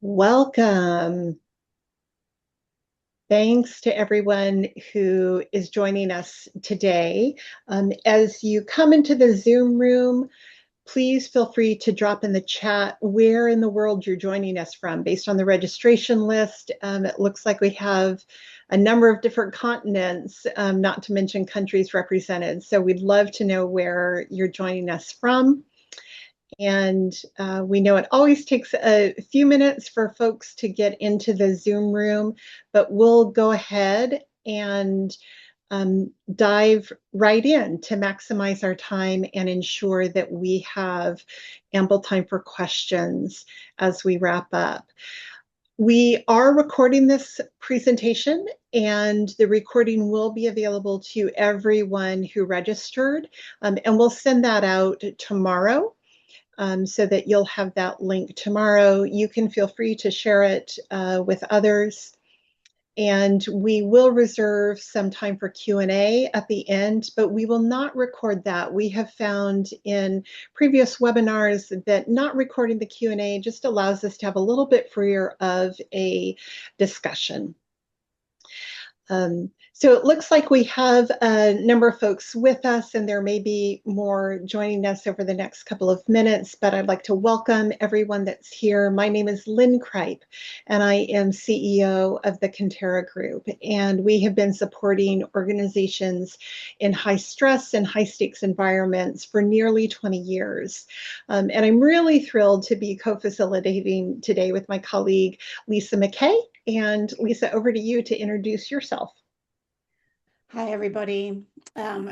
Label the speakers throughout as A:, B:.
A: Welcome. Thanks to everyone who is joining us today. As you come into the Zoom room, please feel free to drop in the chat where in the world you're joining us from. Based on the registration list, it looks like we have a number of different continents, not to mention countries represented. So we'd love to know where you're joining us from. And we know it always takes a few minutes for folks to get into the Zoom room, but we'll go ahead and dive right in to maximize our time and ensure that we have ample time for questions as we wrap up. We are recording this presentation, and the recording will be available to everyone who registered, and we'll send that out tomorrow. So that you'll have that link tomorrow. You can feel free to share it with others. And we will reserve some time for Q&A at the end, but we will not record that. We have found in previous webinars that not recording the Q&A just allows us to have a little bit freer of a discussion. So it looks like we have a number of folks with us, and there may be more joining us over the next couple of minutes, but I'd like to welcome everyone that's here. My name is Lynn Kripe, and I am CEO of the KonTerra Group, and we have been supporting organizations in high stress and high stakes environments for nearly 20 years. And I'm really thrilled to be co-facilitating today with my colleague, Lisa McKay. And Lisa, over to you to introduce yourself.
B: Hi, everybody.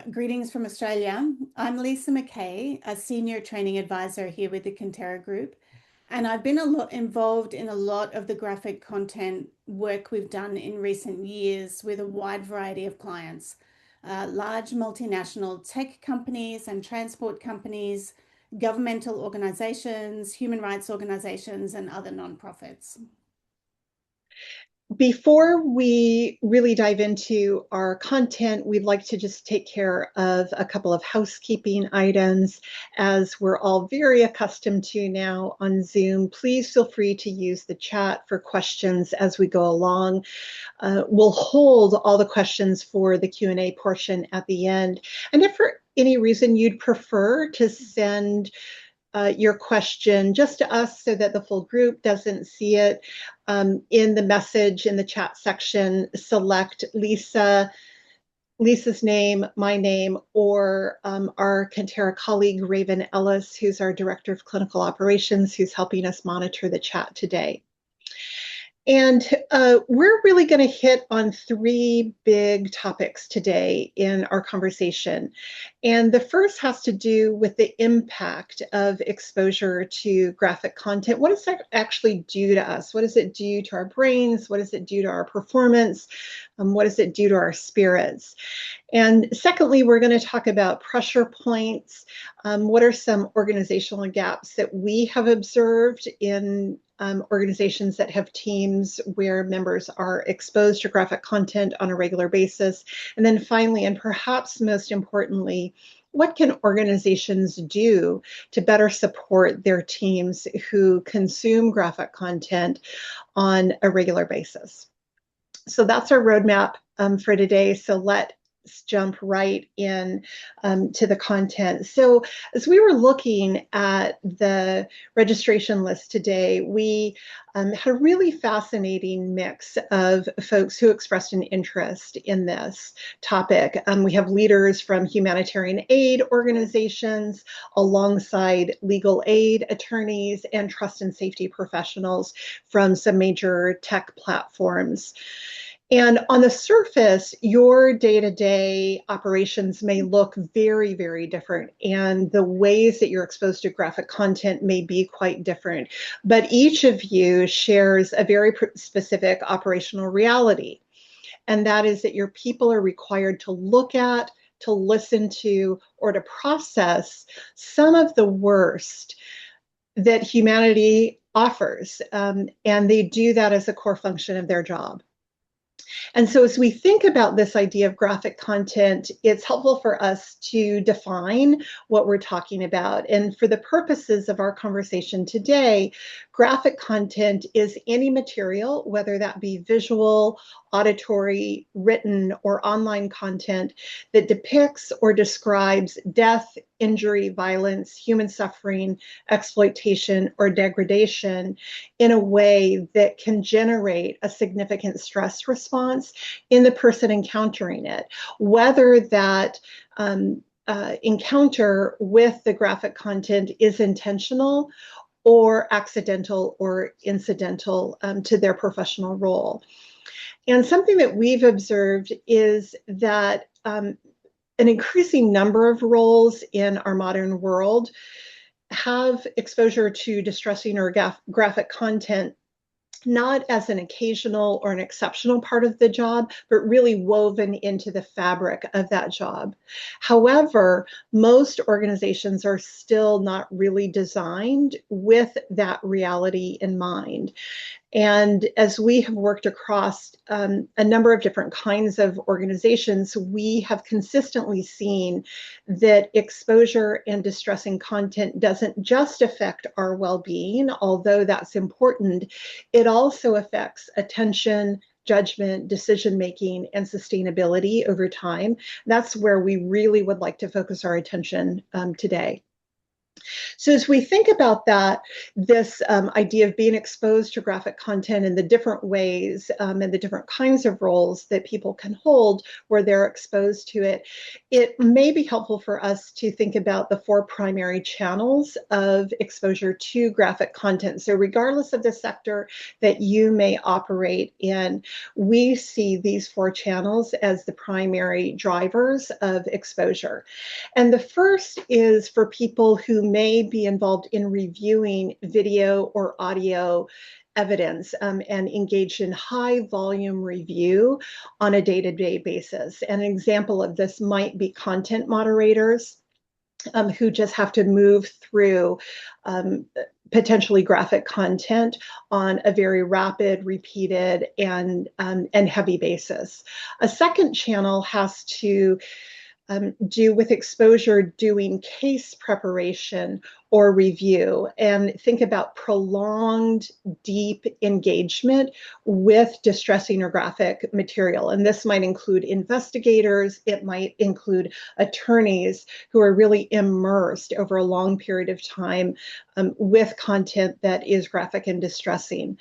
B: Greetings from Australia. I'm Lisa McKay, a senior training advisor here with the KonTerra Group. And I've been involved in a lot of the graphic content work we've done in recent years with a wide variety of clients, large multinational tech companies and transport companies, governmental organizations, human rights organizations, and other nonprofits.
A: Before we really dive into our content, we'd like to just take care of a couple of housekeeping items. As we're all very accustomed to now on Zoom, please feel free to use the chat for questions as we go along. We'll hold all the questions for the Q&A portion at the end. And if for any reason you'd prefer to send your question just to us so that the full group doesn't see it, in the message in the chat section, select Lisa's name, my name, or our KonTerra colleague, Raven Ellis, who's our Director of Clinical Operations, who's helping us monitor the chat today. And we're really going to hit on three big topics today in our conversation. And the first has to do with the impact of exposure to graphic content. What does that actually do to us? What does it do to our brains? What does it do to our performance? What does it do to our spirits? And secondly, we're going to talk about pressure points. What are some organizational gaps that we have observed in organizations that have teams where members are exposed to graphic content on a regular basis? And then finally, and perhaps most importantly, what can organizations do to better support their teams who consume graphic content on a regular basis? So that's our roadmap for today. So let's jump right in to the content. So as we were looking at the registration list today, we had a really fascinating mix of folks who expressed an interest in this topic. We have leaders from humanitarian aid organizations alongside legal aid attorneys and trust and safety professionals from some major tech platforms. And on the surface, your day-to-day operations may look very, very different, and the ways that you're exposed to graphic content may be quite different. But each of you shares a very specific operational reality, and that is that your people are required to look at, to listen to, or to process some of the worst that humanity offers, and they do that as a core function of their job. And so as we think about this idea of graphic content, it's helpful for us to define what we're talking about. And for the purposes of our conversation today, graphic content is any material, whether that be visual, auditory, written, or online content that depicts or describes death, injury, violence, human suffering, exploitation, or degradation in a way that can generate a significant stress response in the person encountering it, whether that encounter with the graphic content is intentional or accidental or incidental to their professional role. And something that we've observed is that an increasing number of roles in our modern world have exposure to distressing or graphic content not as an occasional or an exceptional part of the job, but really woven into the fabric of that job. However, most organizations are still not really designed with that reality in mind. And as we have worked across a number of different kinds of organizations, we have consistently seen that exposure and distressing content doesn't just affect our well-being, although that's important. It also affects attention, judgment, decision-making, and sustainability over time. That's where we really would like to focus our attention today. So as we think about that, this idea of being exposed to graphic content and the different ways and the different kinds of roles that people can hold where they're exposed to it, it may be helpful for us to think about the four primary channels of exposure to graphic content. So regardless of the sector that you may operate in, we see these four channels as the primary drivers of exposure. And the first is for people who may be involved in reviewing video or audio evidence and engage in high volume review on a day-to-day basis. An example of this might be content moderators who just have to move through potentially graphic content on a very rapid, repeated, and heavy basis. A second channel has to do with exposure doing case preparation or review, and think about prolonged, deep engagement with distressing or graphic material. And this might include investigators, it might include attorneys who are really immersed over a long period of time with content that is graphic and distressing.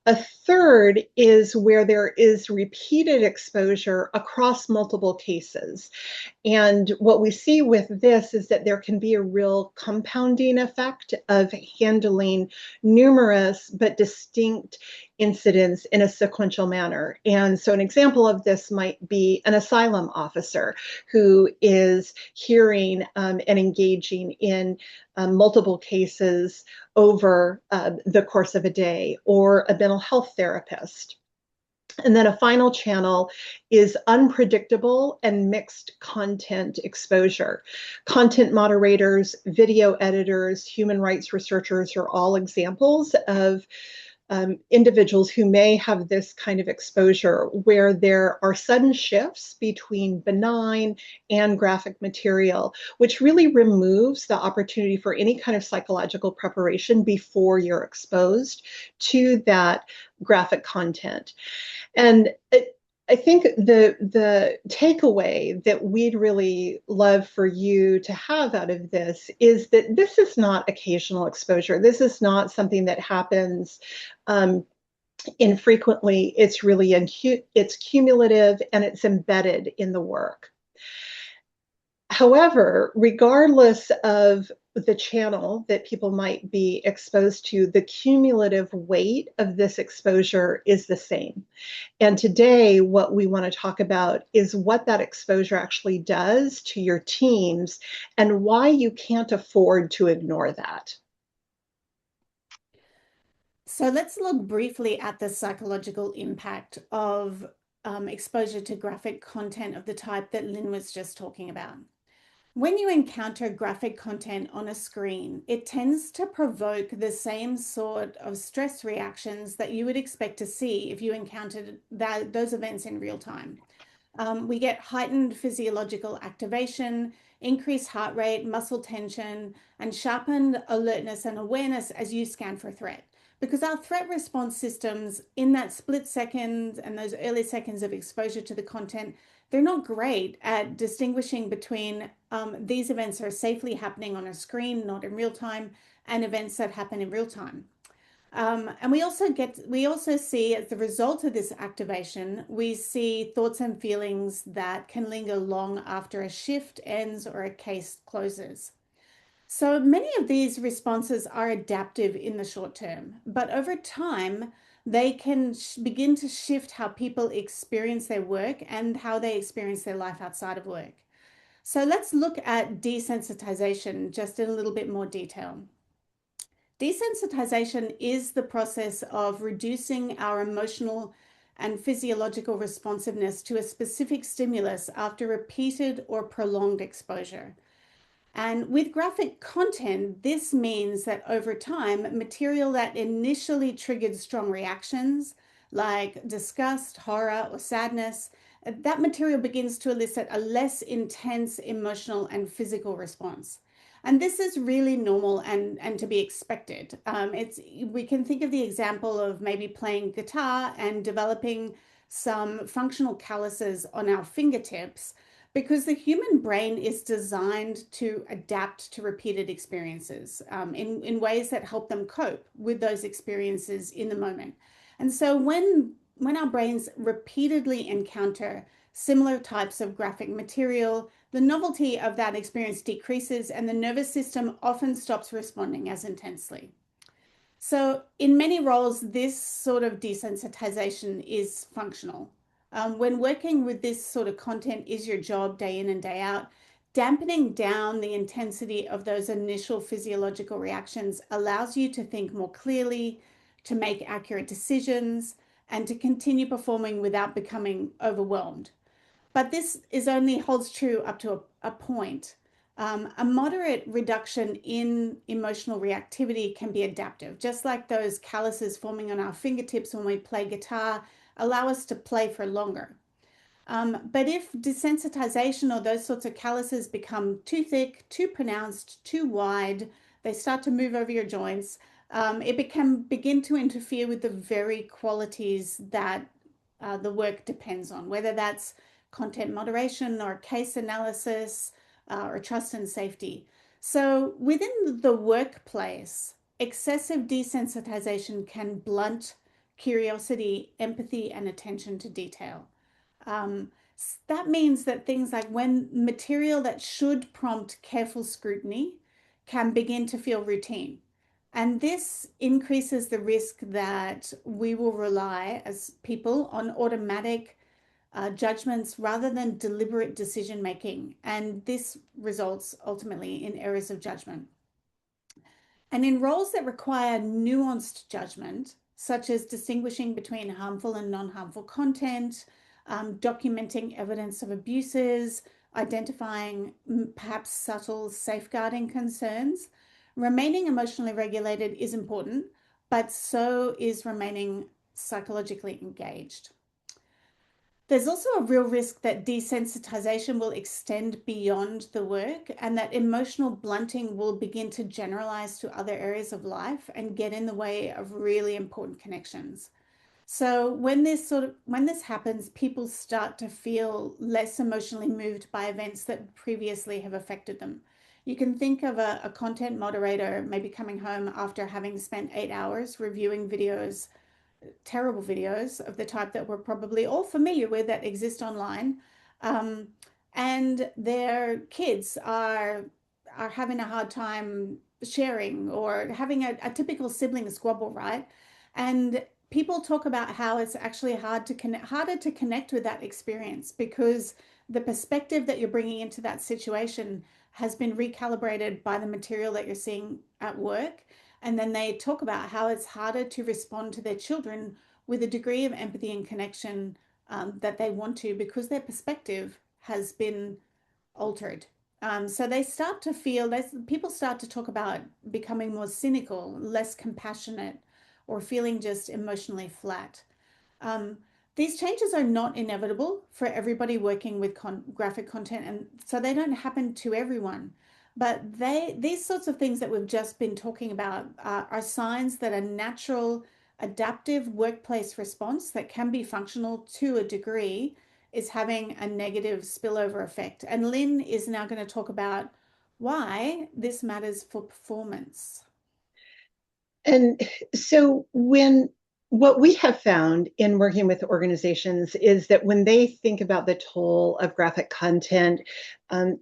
A: A third is where there is repeated exposure across multiple cases. And what we see with this is that there can be a real compounding effect of handling numerous but distinct incidents in a sequential manner. And so an example of this might be an asylum officer who is hearing and engaging in multiple cases over the course of a day, or a mental health therapist. And then a final channel is unpredictable and mixed content exposure. Content moderators, video editors, human rights researchers are all examples of individuals who may have this kind of exposure where there are sudden shifts between benign and graphic material, which really removes the opportunity for any kind of psychological preparation before you're exposed to that graphic content. And I think the takeaway that we'd really love for you to have out of this is that this is not occasional exposure. This is not something that happens infrequently. It's really it's cumulative and it's embedded in the work. However, regardless of the channel that people might be exposed to, the cumulative weight of this exposure is the same. And today, what we want to talk about is what that exposure actually does to your teams and why you can't afford to ignore that.
B: So let's look briefly at the psychological impact of exposure to graphic content of the type that Lynn was just talking about. When you encounter graphic content on a screen, it tends to provoke the same sort of stress reactions that you would expect to see if you encountered those events in real time. We get heightened physiological activation, increased heart rate, muscle tension, and sharpened alertness and awareness as you scan for a threat. because our threat response systems in that split second and those early seconds of exposure to the content, they're not great at distinguishing between these events are safely happening on a screen, not in real time, and events that happen in real time. And we also see as the result of this activation, we see thoughts and feelings that can linger long after a shift ends or a case closes. So many of these responses are adaptive in the short term, but over time, they can begin to shift how people experience their work and how they experience their life outside of work. So let's look at desensitization just in a little bit more detail. Desensitization is the process of reducing our emotional and physiological responsiveness to a specific stimulus after repeated or prolonged exposure. And with graphic content, this means that over time, material that initially triggered strong reactions, like disgust, horror, or sadness, that material begins to elicit a less intense emotional and physical response. And this is really normal and to be expected. We can think of the example of maybe playing guitar and developing some functional calluses on our fingertips because the human brain is designed to adapt to repeated experiences in ways that help them cope with those experiences in the moment. And so when our brains repeatedly encounter similar types of graphic material, the novelty of that experience decreases and the nervous system often stops responding as intensely. So in many roles, this sort of desensitization is functional. When working with this sort of content is your job day in and day out, dampening down the intensity of those initial physiological reactions allows you to think more clearly, to make accurate decisions, and to continue performing without becoming overwhelmed. But this is only holds true up to a point. A moderate reduction in emotional reactivity can be adaptive, just like those calluses forming on our fingertips when we play guitar allow us to play for longer. But if desensitization or those sorts of calluses become too thick, too pronounced, too wide, they start to move over your joints, it can begin to interfere with the very qualities that the work depends on, whether that's content moderation or case analysis or trust and safety. So within the workplace, excessive desensitization can blunt curiosity, empathy, and attention to detail. Um, that means that things like when material that should prompt careful scrutiny can begin to feel routine. And this increases the risk that we will rely as people on automatic judgments rather than deliberate decision making. And this results ultimately in errors of judgment. And in roles that require nuanced judgment, such as distinguishing between harmful and non-harmful content, documenting evidence of abuses, identifying perhaps subtle safeguarding concerns, remaining emotionally regulated is important, but so is remaining psychologically engaged. There's also a real risk that desensitization will extend beyond the work and that emotional blunting will begin to generalize to other areas of life and get in the way of really important connections. So when this happens, people start to feel less emotionally moved by events that previously have affected them. You can think of a content moderator maybe coming home after having spent 8 hours reviewing videos, terrible videos of the type that we're probably all familiar with that exist online, and their kids are having a hard time sharing or having a typical sibling squabble, right? And people talk about how it's actually harder to connect with that experience because the perspective that you're bringing into that situation has been recalibrated by the material that you're seeing at work. And then they talk about how it's harder to respond to their children with a degree of empathy and connection that they want to because their perspective has been altered. So they start to feel, people start to talk about becoming more cynical, less compassionate, or feeling just emotionally flat. These changes are not inevitable for everybody working with graphic content, and so they don't happen to everyone. But these sorts of things that we've just been talking about are signs that a natural adaptive workplace response that can be functional to a degree is having a negative spillover effect. And Lynn is now going to talk about why this matters for performance.
A: And so what we have found in working with organizations is that when they think about the toll of graphic content,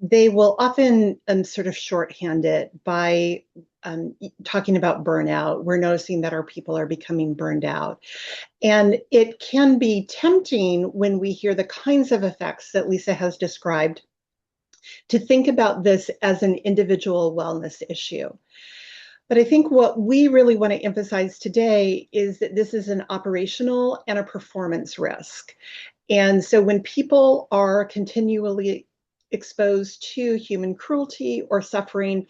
A: they will often sort of shorthand it by talking about burnout. We're noticing that our people are becoming burned out. And it can be tempting when we hear the kinds of effects that Lisa has described to think about this as an individual wellness issue. But I think what we really want to emphasize today is that this is an operational and a performance risk. And so when people are continually exposed to human cruelty or suffering,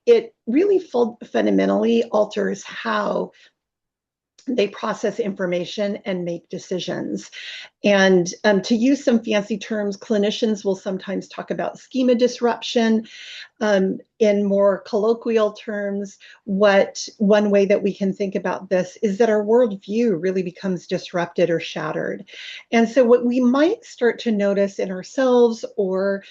A: it really fundamentally alters how they process information and make decisions. And to use some fancy terms, clinicians will sometimes talk about schema disruption. In more colloquial terms, one way that we can think about this is that our worldview really becomes disrupted or shattered. And so what we might start to notice in ourselves or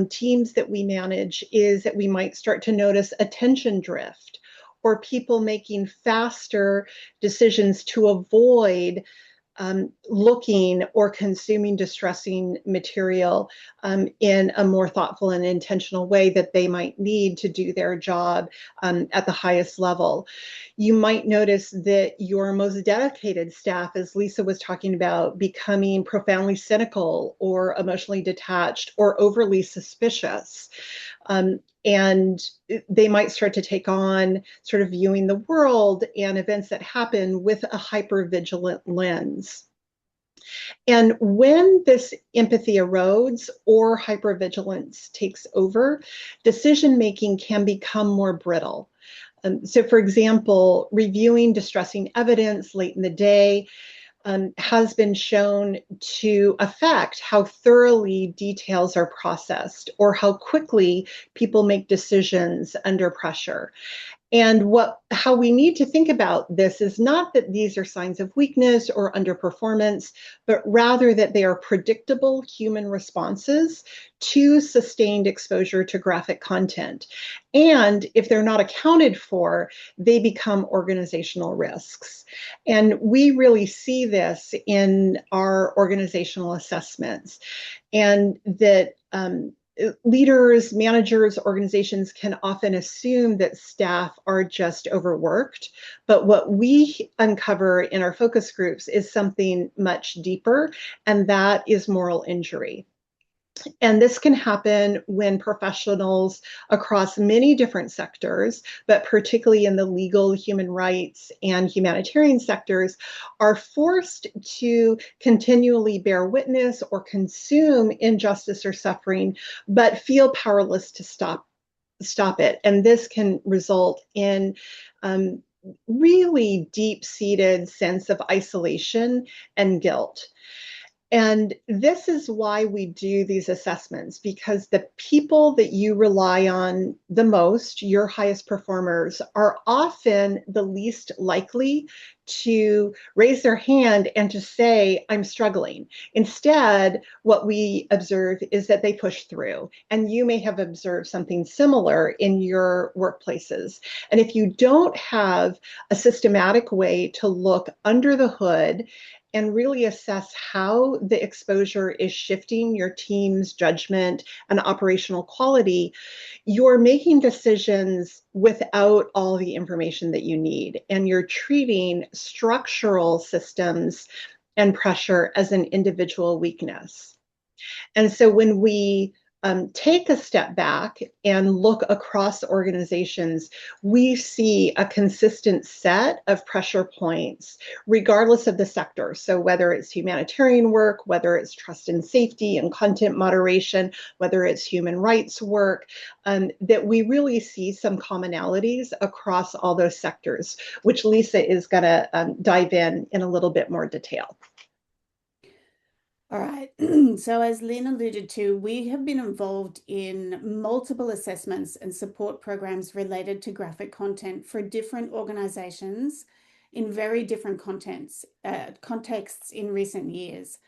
A: teams that we manage is that we might start to notice attention drift, or people making faster decisions to avoid looking or consuming distressing material in a more thoughtful and intentional way that they might need to do their job at the highest level. You might notice that your most dedicated staff, as Lisa was talking about, becoming profoundly cynical or emotionally detached or overly suspicious. And they might start to take on sort of viewing the world and events that happen with a hypervigilant lens. And when this empathy erodes or hypervigilance takes over, decision making can become more brittle. So, for example, reviewing distressing evidence late in the day has been shown to affect how thoroughly details are processed or how quickly people make decisions under pressure. And how we need to think about this is not that these are signs of weakness or underperformance, but rather that they are predictable human responses to sustained exposure to graphic content. And if they're not accounted for, they become organizational risks. And we really see this in our organizational assessments, and that leaders, managers, organizations can often assume that staff are just overworked. But what we uncover in our focus groups is something much deeper, and that is moral injury. And this can happen when professionals across many different sectors, but particularly in the legal, human rights, and humanitarian sectors, are forced to continually bear witness or consume injustice or suffering, but feel powerless to stop it. And this can result in really deep-seated sense of isolation and guilt. And this is why we do these assessments, because the people that you rely on the most, your highest performers, are often the least likely to raise their hand and to say, I'm struggling. Instead, what we observe is that they push through. And you may have observed something similar in your workplaces. And if you don't have a systematic way to look under the hood and really assess how the exposure is shifting your team's judgment and operational quality, you're making decisions without all the information that you need. And you're treating structural systems and pressure as an individual weakness. And so when we take a step back and look across organizations, we see a consistent set of pressure points, regardless of the sector. So whether it's humanitarian work, whether it's trust and safety and content moderation, whether it's human rights work, that we really see some commonalities across all those sectors, which Lisa is going to dive in a little bit more detail.
B: All right. So, as Lynn alluded to, we have been involved in multiple assessments and support programs related to graphic content for different organizations in very different contexts in recent years.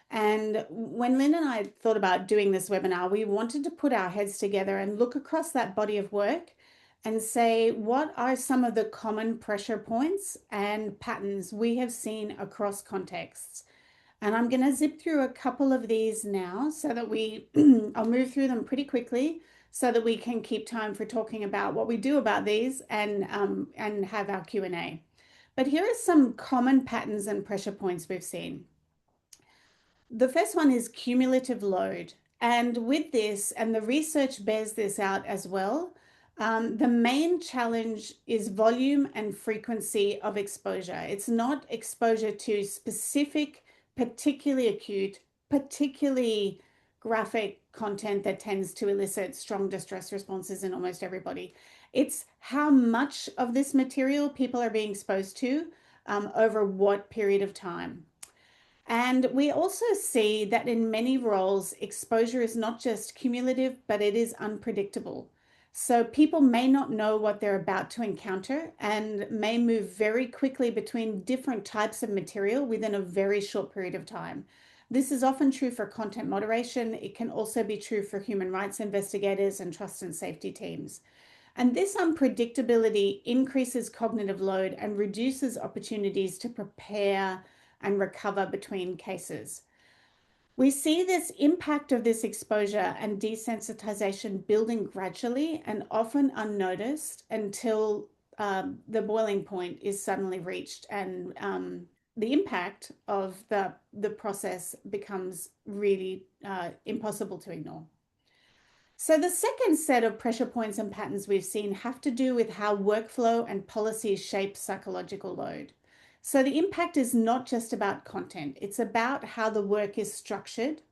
B: And when Lynn and I thought about doing this webinar, we wanted to put our heads together and look across that body of work and say, what are some of the common pressure points and patterns we have seen across contexts? And I'm going to zip through a couple of these now so that I'll move through them pretty quickly so that we can keep time for talking about what we do about these and have our Q&A. But here are some common patterns and pressure points we've seen. The first one is cumulative load. And with this, and the research bears this out as well, the main challenge is volume and frequency of exposure. It's not exposure to specific, particularly acute, particularly graphic content that tends to elicit strong distress responses in almost everybody. It's how much of this material people are being exposed to over what period of time. And we also see that in many roles, exposure is not just cumulative, but it is unpredictable. So people may not know what they're about to encounter and may move very quickly between different types of material within a very short period of time. This is often true for content moderation. It can also be true for human rights investigators and trust and safety teams. And this unpredictability increases cognitive load and reduces opportunities to prepare and recover between cases. We see this impact of this exposure and desensitization building gradually and often unnoticed until the boiling point is suddenly reached and the impact of the process becomes really impossible to ignore. So the second set of pressure points and patterns we've seen have to do with how workflow and policy shape psychological load. So the impact is not just about content, it's about how the work is structured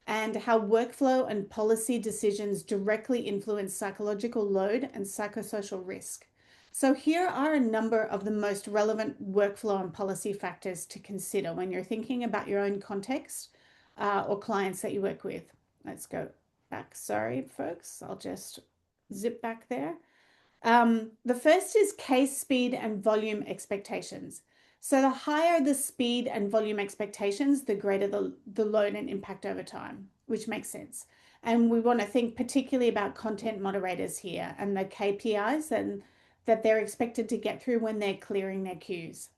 B: and how workflow and policy decisions directly influence psychological load and psychosocial risk. So here are a number of the most relevant workflow and policy factors to consider when you're thinking about your own context or clients that you work with. Let's go back. Sorry, folks. I'll just zip back there. The first is case speed and volume expectations. So the higher the speed and volume expectations, the greater the load and impact over time, which makes sense. And we want to think particularly about content moderators here and the KPIs that they're expected to get through when they're clearing their queues.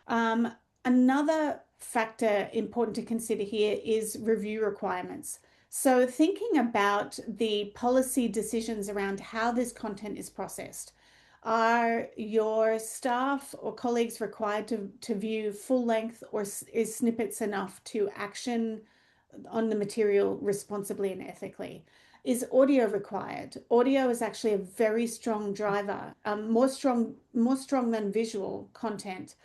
B: Another factor important to consider here is review requirements. So thinking about the policy decisions around how this content is processed. Are your staff or colleagues required to view full length, or is snippets enough to action on the material responsibly and ethically? Is audio required? Audio is actually a very strong driver, more strong than visual content.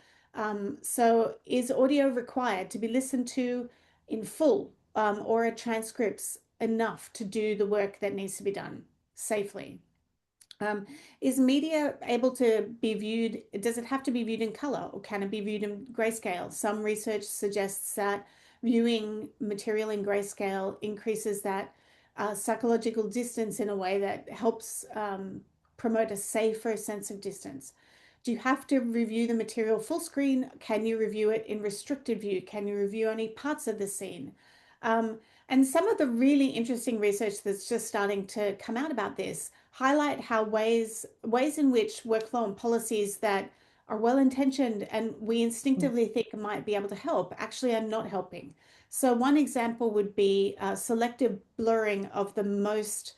B: So is audio required to be listened to in full, or are transcripts enough to do the work that needs to be done safely? Is media able to be viewed? Does it have to be viewed in color, or can it be viewed in grayscale? Some research suggests that viewing material in grayscale increases that psychological distance in a way that helps promote a safer sense of distance. Do you have to review the material full screen? Can you review it in restricted view? Can you review only parts of the scene? And some of the really interesting research that's just starting to come out about this highlight how ways in which workflow and policies that are well-intentioned and we instinctively think might be able to help actually are not helping. So one example would be selective blurring of the most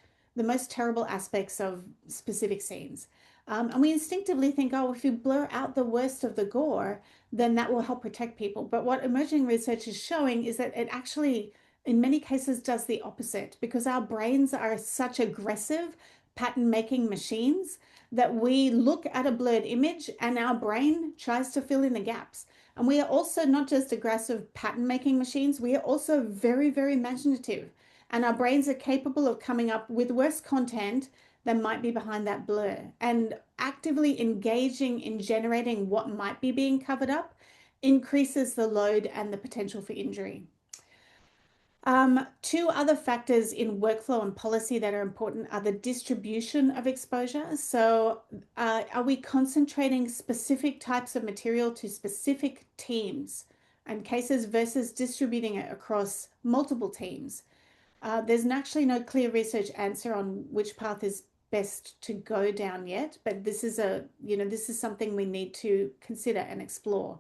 B: terrible aspects of specific scenes. And we instinctively think, oh, if you blur out the worst of the gore, then that will help protect people. But what emerging research is showing is that it actually, in many cases, does the opposite, because our brains are such aggressive pattern-making machines that we look at a blurred image and our brain tries to fill in the gaps. And we are also not just aggressive pattern-making machines, we are also very, very imaginative. And our brains are capable of coming up with worse content that might be behind that blur. And actively engaging in generating what might be being covered up increases the load and the potential for injury. Two other factors in workflow and policy that are important are the distribution of exposure. So, are we concentrating specific types of material to specific teams and cases versus distributing it across multiple teams? There's actually no clear research answer on which path is best to go down yet, but this is this is something we need to consider and explore.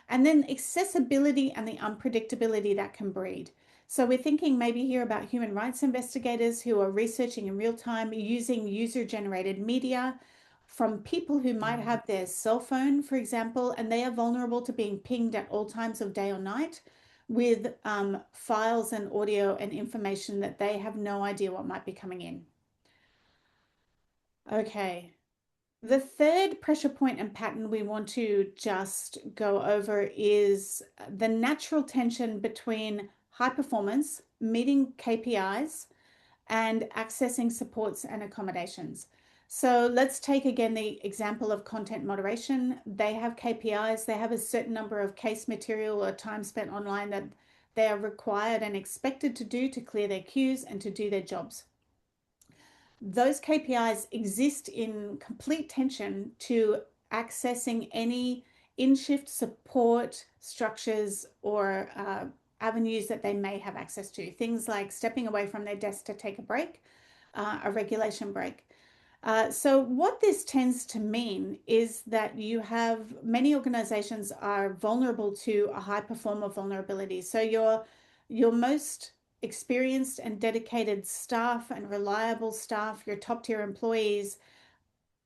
B: And then accessibility and the unpredictability that can breed. So we're thinking maybe here about human rights investigators who are researching in real time using user-generated media from people who might have their cell phone, for example, and they are vulnerable to being pinged at all times of day or night with files and audio and information that they have no idea what might be coming in. Okay. The third pressure point and pattern we want to just go over is the natural tension between high performance, meeting KPIs, and accessing supports and accommodations. So let's take again the example of content moderation. They have KPIs, they have a certain number of case material or time spent online that they are required and expected to do to clear their queues and to do their jobs. Those KPIs exist in complete tension to accessing any in-shift support structures or avenues that they may have access to. Things like stepping away from their desk to take a break, a regulation break. So what this tends to mean is that you have many organizations are vulnerable to a high performer vulnerability. So your most experienced and dedicated staff and reliable staff, your top tier employees,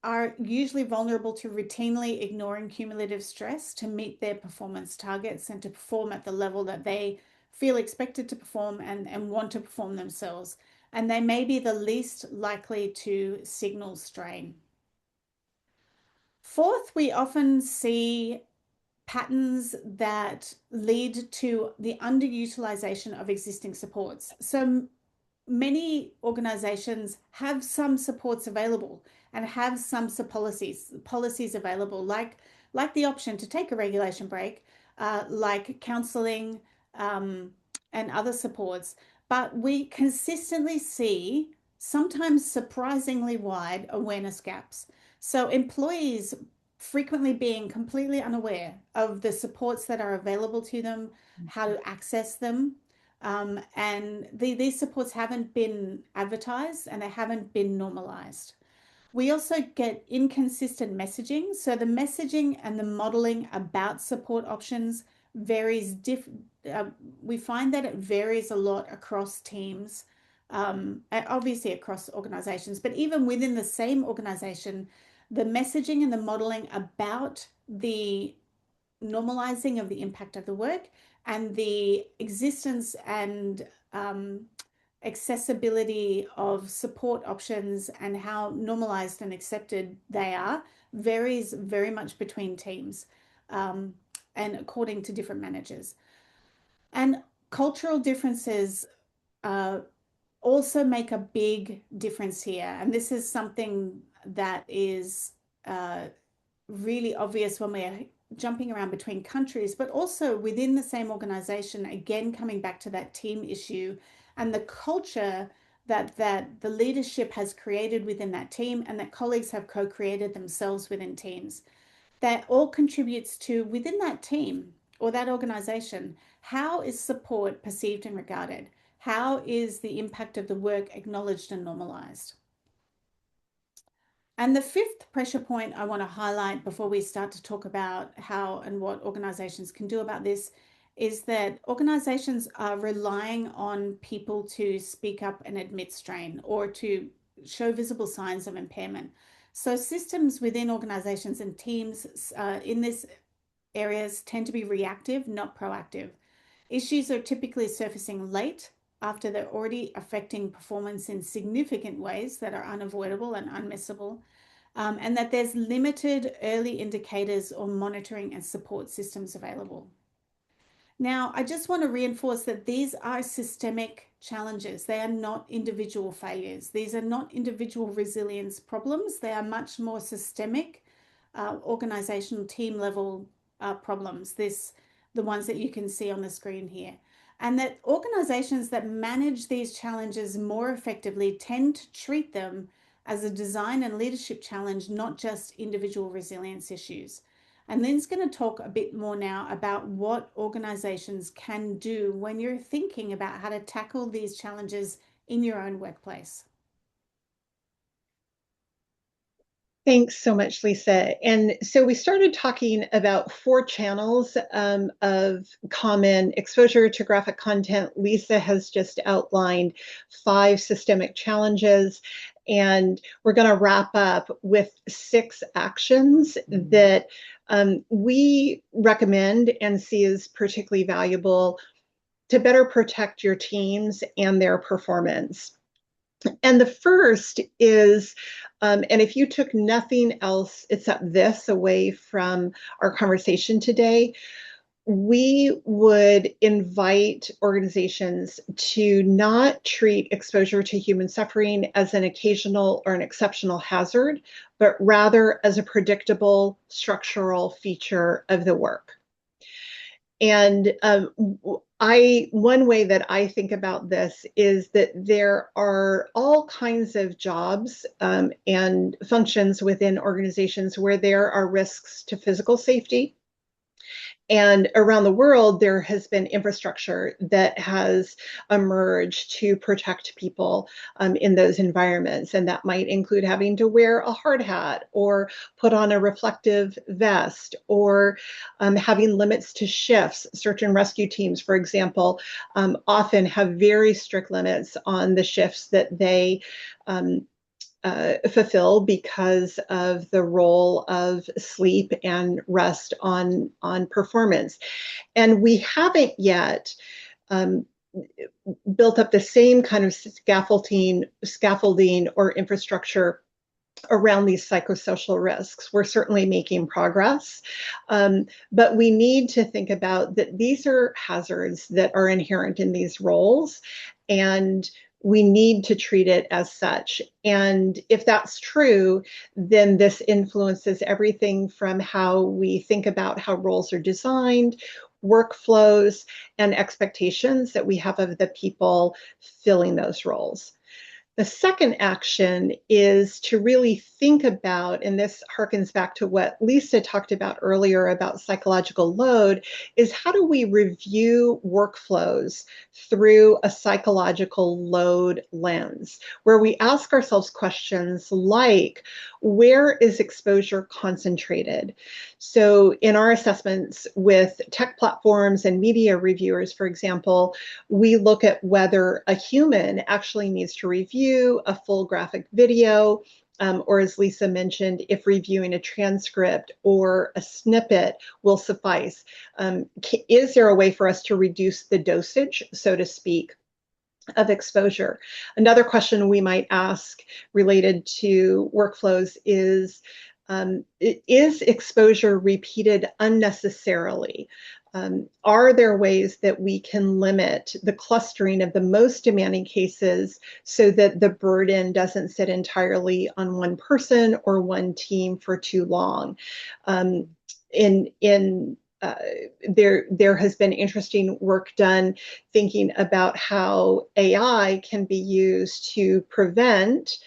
B: are usually vulnerable to routinely ignoring cumulative stress to meet their performance targets and to perform at the level that they feel expected to perform and want to perform themselves. And they may be the least likely to signal strain. Fourth, we often see patterns that lead to the underutilization of existing supports. So many organizations have some supports available and have some policies available, like the option to take a regulation break, like counseling and other supports. But we consistently see sometimes surprisingly wide awareness gaps. So employees frequently being completely unaware of the supports that are available to them, how to access them, and these supports haven't been advertised and they haven't been normalized. We also get inconsistent messaging. So the messaging and the modeling about support options varies. We find that it varies a lot across teams, obviously across organizations, but even within the same organization, the messaging and the modeling about the normalizing of the impact of the work and the existence and accessibility of support options and how normalized and accepted they are varies very much between teams and according to different managers. And cultural differences also make a big difference here. And this is something that is really obvious when we're jumping around between countries, but also within the same organization, again, coming back to that team issue and the culture that the leadership has created within that team and that colleagues have co-created themselves within teams. That all contributes to within that team or that organization, how is support perceived and regarded? How is the impact of the work acknowledged and normalized? And the fifth pressure point I want to highlight before we start to talk about how and what organizations can do about this is that organizations are relying on people to speak up and admit strain or to show visible signs of impairment. So systems within organizations and teams in these areas tend to be reactive, not proactive. Issues are typically surfacing late after they're already affecting performance in significant ways that are unavoidable and unmissable, and that there's limited early indicators or monitoring and support systems available. Now, I just want to reinforce that these are systemic challenges. They are not individual failures. These are not individual resilience problems. They are much more systemic, organizational team level problems. The ones that you can see on the screen here. and that organizations that manage these challenges more effectively tend to treat them as a design and leadership challenge, not just individual resilience issues. And Lynn's going to talk a bit more now about what organizations can do when you're thinking about how to tackle these challenges in your own workplace.
A: Thanks so much, Lisa. And so we started talking about 4 channels of common exposure to graphic content. Lisa has just outlined 5 systemic challenges, and we're going to wrap up with 6 actions that we recommend and see as particularly valuable to better protect your teams and their performance. And the first is, and if you took nothing else except this away from our conversation today, we would invite organizations to not treat exposure to human suffering as an occasional or an exceptional hazard, but rather as a predictable structural feature of the work. And one way that I think about this is that there are all kinds of jobs and functions within organizations where there are risks to physical safety. And around the world, there has been infrastructure that has emerged to protect people in those environments. And that might include having to wear a hard hat or put on a reflective vest or having limits to shifts. Search and rescue teams, for example, often have very strict limits on the shifts that they fulfill because of the role of sleep and rest on performance. And we haven't yet built up the same kind of scaffolding or infrastructure around these psychosocial risks. We're certainly making progress, but we need to think about that these are hazards that are inherent in these roles, and we need to treat it as such. And if that's true, then this influences everything from how we think about how roles are designed, workflows, and expectations that we have of the people filling those roles. The second action is to really think about, and this harkens back to what Lisa talked about earlier about psychological load, is how do we review workflows through a psychological load lens, where we ask ourselves questions like, where is exposure concentrated? So in our assessments with tech platforms and media reviewers, for example, we look at whether a human actually needs to review a full graphic video, or as Lisa mentioned, if reviewing a transcript or a snippet will suffice. Is there a way for us to reduce the dosage, so to speak, of exposure? Another question we might ask related to workflows is exposure repeated unnecessarily? Are there ways that we can limit the clustering of the most demanding cases so that the burden doesn't sit entirely on one person or one team for too long? There has been interesting work done thinking about how AI can be used to prevent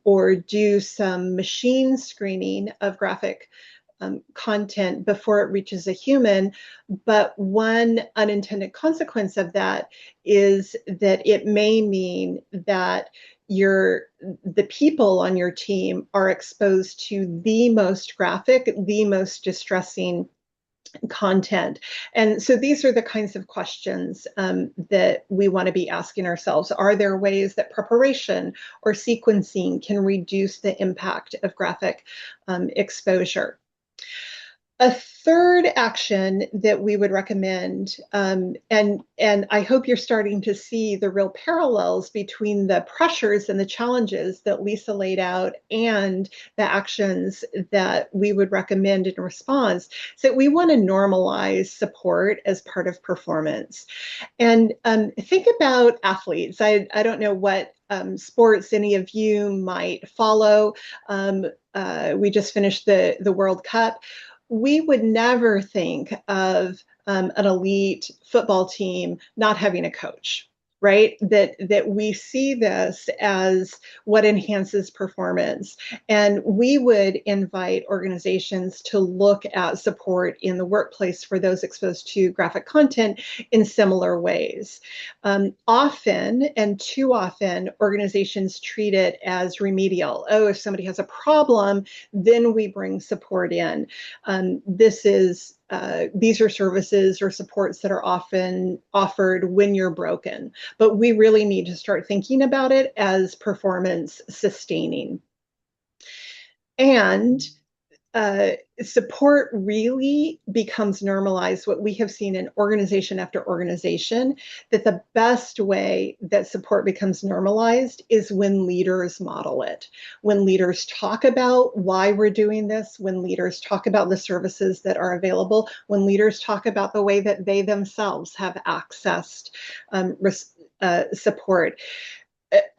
A: or do some machine screening of graphic content before it reaches a human. But one unintended consequence of that is that it may mean that the people on your team are exposed to the most graphic, the most distressing content. And so these are the kinds of questions that we want to be asking ourselves. Are there ways that preparation or sequencing can reduce the impact of graphic exposure? A third action that we would recommend, and I hope you're starting to see the real parallels between the pressures and the challenges that Lisa laid out and the actions that we would recommend in response, is that we want to normalize support as part of performance. And think about athletes. I don't know what sports any of you might follow. We just finished the World Cup. We would never think of an elite football team not having a coach, right? That we see this as what enhances performance. And we would invite organizations to look at support in the workplace for those exposed to graphic content in similar ways. Often, and too often, organizations treat it as remedial. Oh, if somebody has a problem, then we bring support in. These are services or supports that are often offered when you're broken, but we really need to start thinking about it as performance sustaining. And support really becomes normalized. What we have seen in organization after organization, that the best way that support becomes normalized is when leaders model it, when leaders talk about why we're doing this, when leaders talk about the services that are available, when leaders talk about the way that they themselves have accessed support.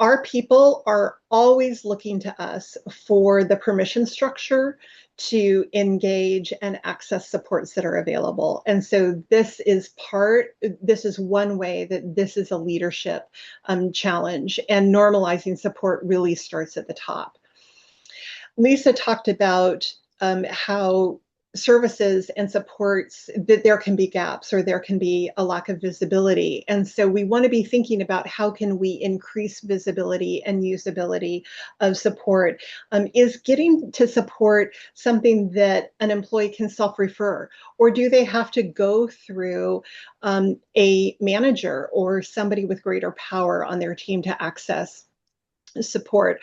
A: Our people are always looking to us for the permission structure to engage and access supports that are available. And so this is one way that this is a leadership challenge, and normalizing support really starts at the top. Lisa talked about how services and supports, that there can be gaps or there can be a lack of visibility. And so we want to be thinking about how can we increase visibility and usability of support. Is getting to support something that an employee can self-refer, or do they have to go through a manager or somebody with greater power on their team to access support?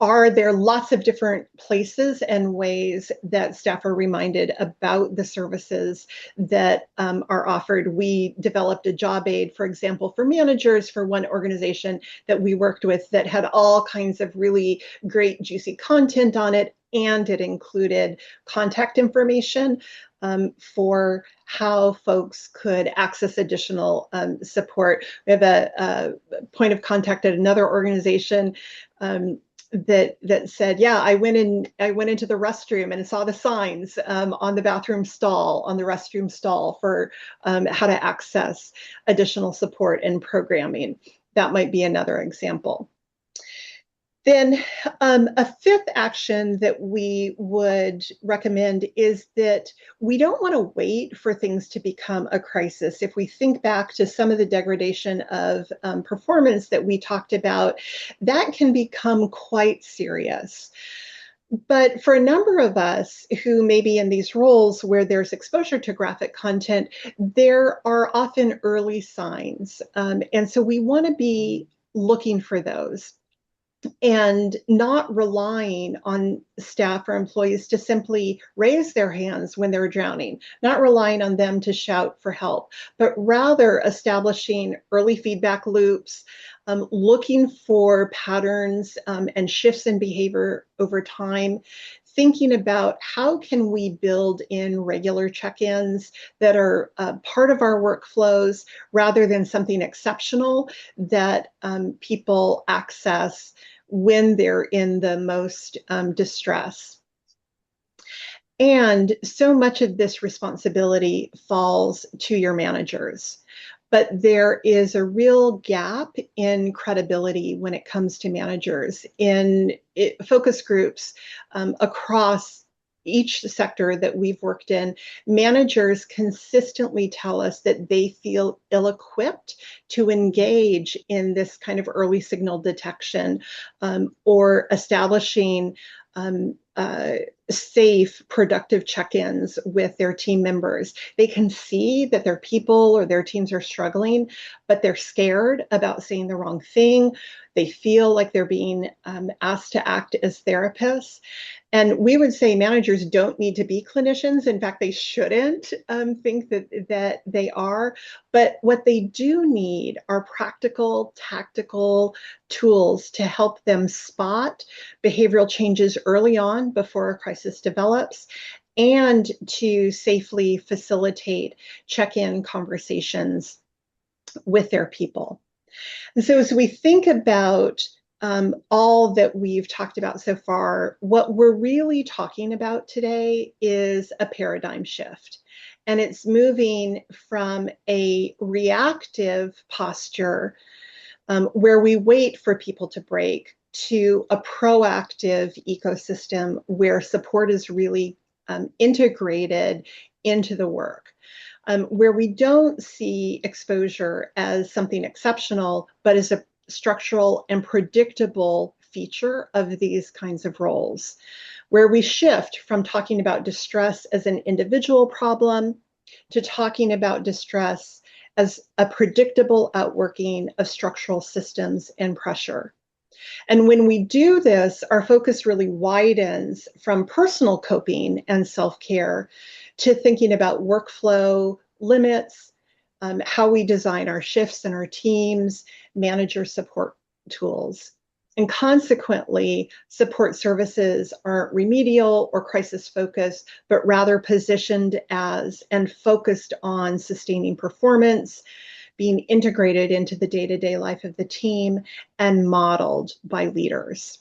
A: Are there lots of different places and ways that staff are reminded about the services that are offered? We developed a job aid, for example, for managers for one organization that we worked with that had all kinds of really great, juicy content on it, and it included contact information for how folks could access additional support. We have a point of contact at another organization that said, yeah, I went into the restroom and saw the signs on the bathroom stall, on the restroom stall, for how to access additional support and programming. That might be another example. Then a fifth action that we would recommend is that we don't want to wait for things to become a crisis. If we think back to some of the degradation of performance that we talked about, that can become quite serious. But for a number of us who may be in these roles where there's exposure to graphic content, there are often early signs. And so we want to be looking for those, and not relying on staff or employees to simply raise their hands when they're drowning, not relying on them to shout for help, but rather establishing early feedback loops, looking for patterns and shifts in behavior over time, thinking about how can we build in regular check-ins that are part of our workflows rather than something exceptional that people access when they're in the most distress. And so much of this responsibility falls to your managers. But there is a real gap in credibility when it comes to managers. In focus groups across each sector that we've worked in, managers consistently tell us that they feel ill-equipped to engage in this kind of early signal detection or establishing safe, productive check-ins with their team members. They can see that their people or their teams are struggling, but they're scared about saying the wrong thing. They feel like they're being asked to act as therapists. And we would say managers don't need to be clinicians. In fact, they shouldn't think that they are. But what they do need are practical, tactical tools to help them spot behavioral changes early on before a crisis develops, and to safely facilitate check-in conversations with their people. And so as we think about all that we've talked about so far, what we're really talking about today is a paradigm shift. and it's moving from a reactive posture where we wait for people to break to a proactive ecosystem where support is really integrated into the work. Where we don't see exposure as something exceptional, but as a structural and predictable feature of these kinds of roles, where we shift from talking about distress as an individual problem to talking about distress as a predictable outworking of structural systems and pressure. And when we do this, our focus really widens from personal coping and self-care to thinking about workflow limits, how we design our shifts and our teams, manager support tools. And consequently, support services aren't remedial or crisis focused, but rather positioned as and focused on sustaining performance, being integrated into the day-to-day life of the team, and modeled by leaders.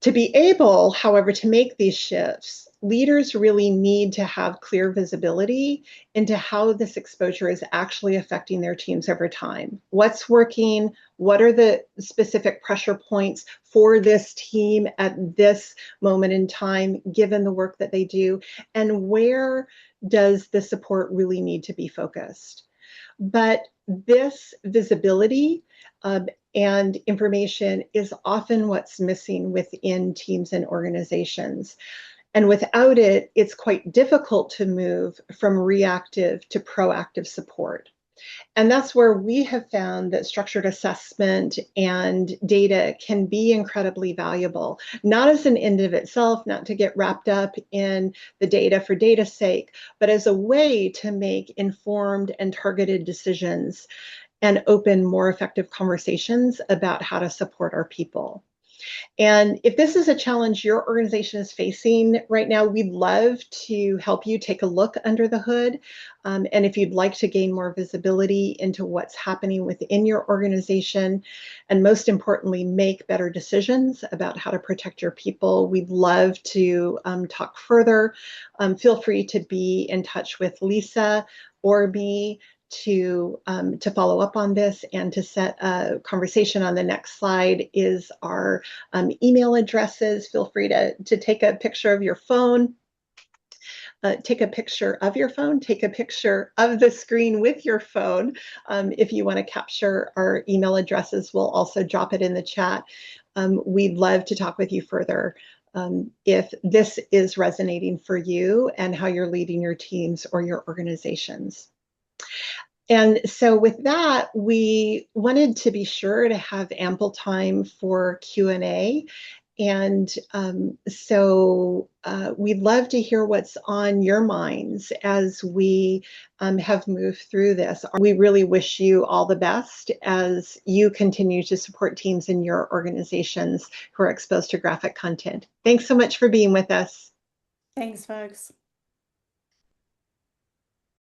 A: To be able, however, to make these shifts, leaders really need to have clear visibility into how this exposure is actually affecting their teams over time. What's working? What are the specific pressure points for this team at this moment in time, given the work that they do? And where does the support really need to be focused? But this visibility and information is often what's missing within teams and organizations. And without it, it's quite difficult to move from reactive to proactive support. And that's where we have found that structured assessment and data can be incredibly valuable, not as an end of itself, not to get wrapped up in the data for data's sake, but as a way to make informed and targeted decisions and open more effective conversations about how to support our people. And if this is a challenge your organization is facing right now, we'd love to help you take a look under the hood. And if you'd like to gain more visibility into what's happening within your organization, and most importantly, make better decisions about how to protect your people, we'd love to talk further. Feel free to be in touch with Lisa or me to follow up on this and to set a conversation. On the next slide is our email addresses. Feel free to take a picture of your phone. Take a picture of your phone, take a picture of the screen with your phone. If you want to capture our email addresses, we'll also drop it in the chat. We'd love to talk with you further if this is resonating for you and how you're leading your teams or your organizations. And so with that, we wanted to be sure to have ample time for Q&A. And so we'd love to hear what's on your minds as we have moved through this. We really wish you all the best as you continue to support teams in your organizations who are exposed to graphic content. Thanks so much for being with us.
B: Thanks, folks.